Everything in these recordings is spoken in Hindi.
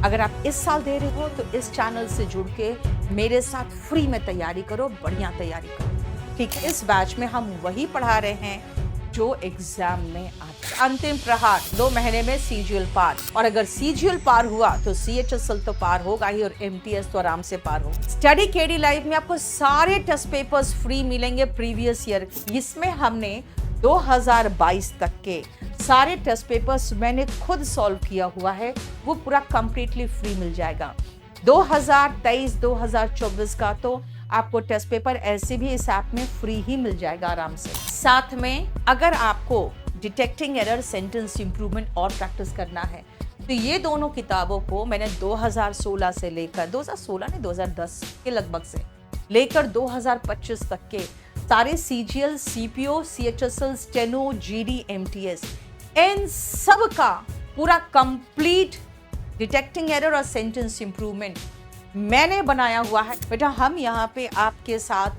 अगर आप इस साल दे रहे हो तो इस चैनल से जुड़ के मेरे साथ फ्री में तैयारी करो, बढ़िया तैयारी करो। ठीक है, इस बैच में हम वही पढ़ा रहे हैं जो एग्जाम में आता है। अंतिम प्रहार 2 महीने में सीजीएल पार, और अगर सीजीएल पार हुआ तो सीएचएसएल तो पार होगा ही, और एमटीएस तो आराम से पार होगा। स्टडी केडी लाइव में आपको सारे टेस्ट पेपर्स फ्री मिलेंगे प्रीवियस ईयर। इसमें हमने 2022 तक के सारे टेस्ट पेपर्स मैंने खुद सॉल्व किया हुआ है, वो पूरा कंप्लीटली फ्री मिल जाएगा। 2023-2024 का तो आपको टेस्ट पेपर ऐसे भी इस ऐप में फ्री ही मिल जाएगा आराम से। साथ में अगर आपको डिटेक्टिंग एरर, सेंटेंस इंप्रूवमेंट और प्रैक्टिस करना है तो ये दोनों किताबों को मैंने 2016 से लेकर 2016 नहीं 2010 के लगभग से लेकर 2025 तक के सारे CGL, CPO, CHSL, steno, GD, MTS, इन सब का पूरा कंप्लीट डिटेक्टिंग एरर और सेंटेंस इंप्रूवमेंट मैंने बनाया हुआ है। बेटा, हम यहाँ पे आपके साथ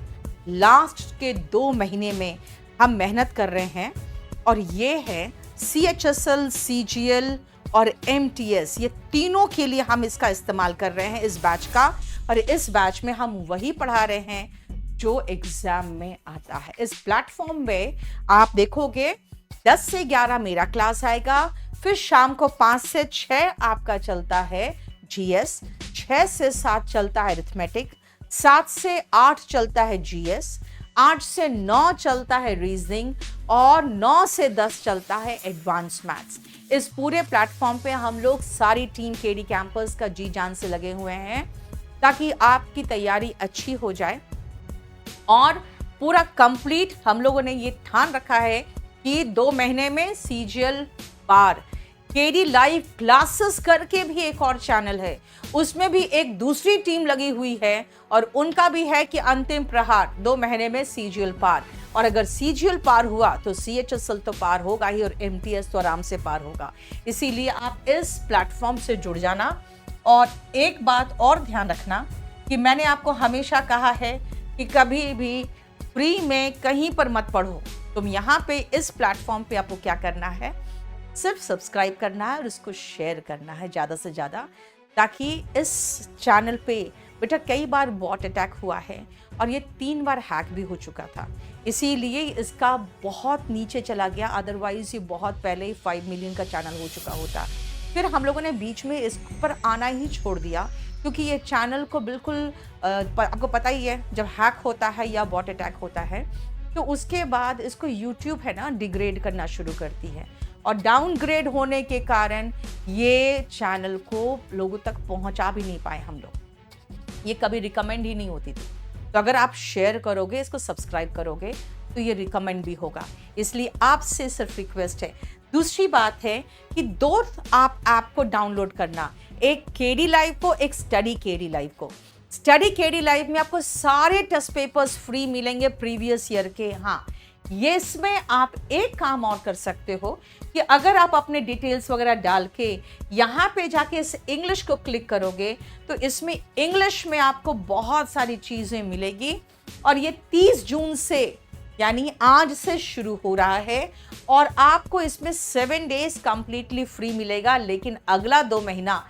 लास्ट के 2 महीने में हम मेहनत कर रहे हैं, और ये है सीएचएसएल, सीजीएल और एमटीएस, ये तीनों के लिए हम इसका इस्तेमाल कर रहे हैं इस बैच का। और इस बैच में हम वही पढ़ा रहे हैं जो एग्जाम में आता है। इस प्लेटफॉर्म में आप देखोगे 10 से 11 मेरा क्लास आएगा, फिर शाम को 5 से 6 आपका चलता है जीएस, 6 से 7 चलता है अरिथमेटिक, 7 से 8 चलता है जीएस, 8 से 9 चलता है रीजनिंग, और 9 से 10 चलता है एडवांस मैथ्स। इस पूरे प्लेटफॉर्म पे हम लोग सारी टीम केडी कैंपस का जी जान से लगे हुए हैं ताकि आपकी तैयारी अच्छी हो जाए। और पूरा कंप्लीट हम लोगों ने ये ठान रखा है कि 2 महीने में सीजीएल पार। केडी लाइव क्लासेस करके भी एक और चैनल है, उसमें भी एक दूसरी टीम लगी हुई है, और उनका भी है कि अंतिम प्रहार 2 महीने में सीजीएल पार, और अगर सीजीएल पार हुआ तो सीएचएसएल तो पार होगा ही, और एमटीएस तो आराम से पार होगा। इसीलिए आप इस प्लेटफॉर्म से जुड़ जाना। और एक बात और ध्यान रखना कि मैंने आपको हमेशा कहा है कि कभी भी फ्री में कहीं पर मत पढ़ो। तुम यहाँ पे इस प्लेटफॉर्म पे आपको क्या करना है, सिर्फ सब्सक्राइब करना है और उसको शेयर करना है ज़्यादा से ज़्यादा, ताकि इस चैनल पे बेटा कई बार बॉट अटैक हुआ है और ये 3 बार हैक भी हो चुका था, इसीलिए इसका बहुत नीचे चला गया। अदरवाइज ये बहुत पहले ही 5 मिलियन का चैनल हो चुका होता। फिर हम लोगों ने बीच में इस पर आना ही छोड़ दिया, क्योंकि ये चैनल को बिल्कुल आपको पता ही है, जब हैक होता है या बॉट अटैक होता है तो उसके बाद इसको यूट्यूब है ना डिग्रेड करना शुरू करती है, और डाउनग्रेड होने के कारण ये चैनल को लोगों तक पहुंचा भी नहीं पाए हम लोग। ये कभी रिकमेंड ही नहीं होती थी। तो अगर आप शेयर करोगे, इसको सब्सक्राइब करोगे तो ये रिकमेंड भी होगा। इसलिए आपसे सिर्फ रिक्वेस्ट है। दूसरी बात है कि 2 आप ऐप को डाउनलोड करना, एक केडी लाइव को, एक स्टडी केडी लाइव को। स्टडी केडी लाइव में आपको सारे टेस्ट पेपर्स फ्री मिलेंगे प्रीवियस ईयर के। हाँ, ये इसमें आप एक काम और कर सकते हो कि अगर आप अपने डिटेल्स वगैरह डाल के यहाँ पे जाके इस इंग्लिश को क्लिक करोगे तो इसमें इंग्लिश में आपको बहुत सारी चीज़ें मिलेगी। और ये 30 जून से यानी आज से शुरू हो रहा है, और आपको इसमें 7 डेज कंप्लीटली फ्री मिलेगा। लेकिन अगला 2 महीना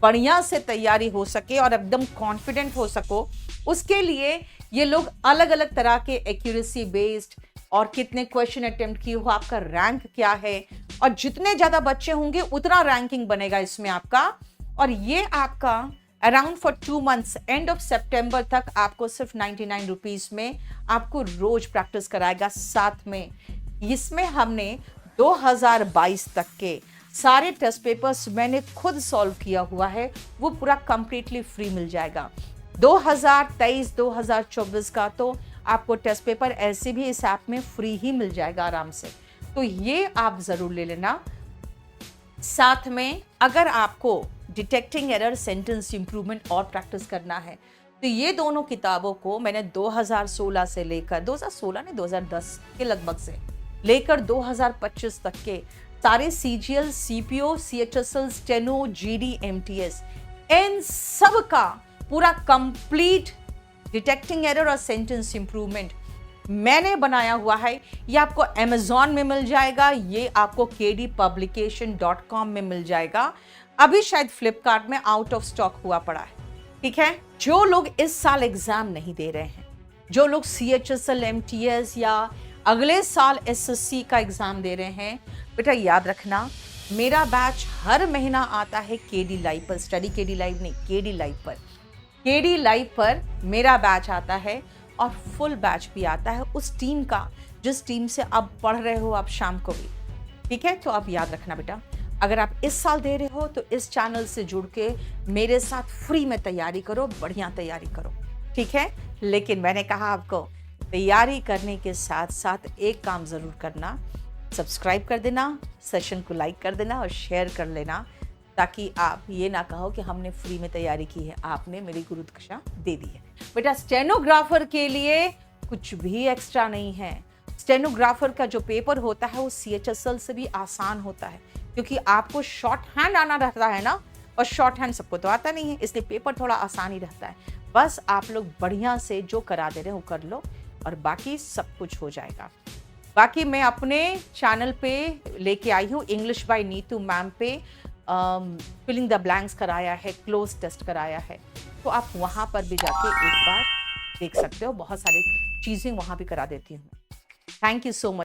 बढ़िया से तैयारी हो सके और एकदम कॉन्फिडेंट हो सको, उसके लिए ये लोग अलग अलग तरह के एक्यूरेसी बेस्ड, और कितने क्वेश्चन अटेम्प्ट किए हो, आपका रैंक क्या है, और जितने ज़्यादा बच्चे होंगे उतना रैंकिंग बनेगा इसमें आपका। और ये आपका around for 2 months, end of सितंबर तक आपको सिर्फ 99 रुपीज़ में आपको रोज प्रैक्टिस कराएगा। साथ में इसमें हमने 2022 तक के सारे टेस्ट पेपर्स मैंने खुद सॉल्व किया हुआ है, वो पूरा कंप्लीटली फ्री मिल जाएगा। 2023-2024 का तो आपको टेस्ट पेपर ऐसे भी इस ऐप में फ्री ही मिल जाएगा आराम से, तो ये आप ज़रूर ले लेना। साथ में अगर आपको डिटेक्टिंग एरर, सेंटेंस इंप्रूवमेंट और प्रैक्टिस करना है तो ये दोनों किताबों को मैंने 2016 से लेकर 2016 नहीं 2010 के लगभग से लेकर 2025 तक के सारे CGL, CPO, CHSL, steno, GD, MTS, इन सब का पूरा कंप्लीट डिटेक्टिंग एरर और सेंटेंस इंप्रूवमेंट मैंने बनाया हुआ है। ये आपको अमेज़ॉन में मिल जाएगा, ये आपको kdpublication.com में मिल जाएगा। अभी शायद फ्लिपकार्ट में आउट ऑफ स्टॉक हुआ पड़ा है। ठीक है, जो लोग इस साल एग्जाम नहीं दे रहे हैं, जो लोग CHSL MTS या अगले साल SSC का एग्जाम दे रहे हैं, बेटा याद रखना, मेरा बैच हर महीना आता है KD लाइव पर, स्टडी KD लाइव नहीं, KD लाइव पर। KD लाइव पर मेरा बैच आता है और फुल बैच भी आता है उस टीम का जिस टीम से आप पढ़ रहे हो आप शाम को भी। ठीक है, तो आप याद रखना बेटा, अगर आप इस साल दे रहे हो तो इस चैनल से जुड़ के मेरे साथ फ्री में तैयारी करो, बढ़िया तैयारी करो। ठीक है, लेकिन मैंने कहा आपको तैयारी करने के साथ साथ एक काम ज़रूर करना, सब्सक्राइब कर देना, सेशन को लाइक कर देना और शेयर कर लेना, ताकि आप ये ना कहो कि हमने फ्री में तैयारी की है, आपने मेरी गुरु दीक्षा दे दी है। बेटा स्टेनोग्राफर के लिए कुछ भी एक्स्ट्रा नहीं है। स्टेनोग्राफर का जो पेपर होता है वो CHSL से भी आसान होता है, क्योंकि आपको शॉर्ट हैंड आना रहता है ना, और शॉर्ट हैंड सबको तो आता नहीं है, इसलिए पेपर थोड़ा आसान ही रहता है। बस आप लोग बढ़िया से जो करा दे रहे हो कर लो और बाकी सब कुछ हो जाएगा। बाकी मैं अपने चैनल पे लेके आई हूँ इंग्लिश बाय नीतू मैम पे, फिलिंग द ब्लैंक्स कराया है, क्लोज टेस्ट कराया है, तो आप वहाँ पर भी जाके एक बार देख सकते हो, बहुत सारी चीज़ें वहाँ भी करा देती हूँ। Thank you so much.